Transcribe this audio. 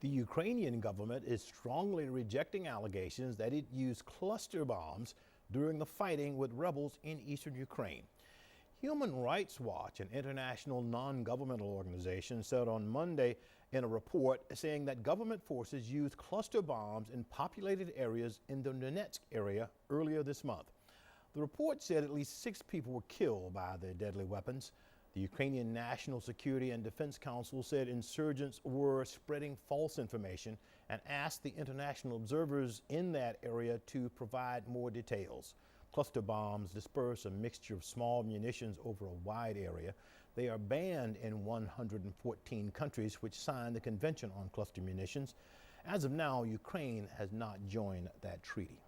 The Ukrainian government is strongly rejecting allegations that it used cluster bombs during the fighting with rebels in eastern Ukraine. Human Rights Watch, an international non-governmental organization, said on Monday in a report saying that government forces used cluster bombs in populated areas in the Donetsk area earlier this month. The report said at least 6 people were killed by the deadly weapons. The Ukrainian National Security and Defense Council said insurgents were spreading false information and asked the international observers in that area to provide more details. Cluster bombs disperse a mixture of small munitions over a wide area. They are banned in 114 countries which signed the Convention on Cluster Munitions. As of now, Ukraine has not joined that treaty.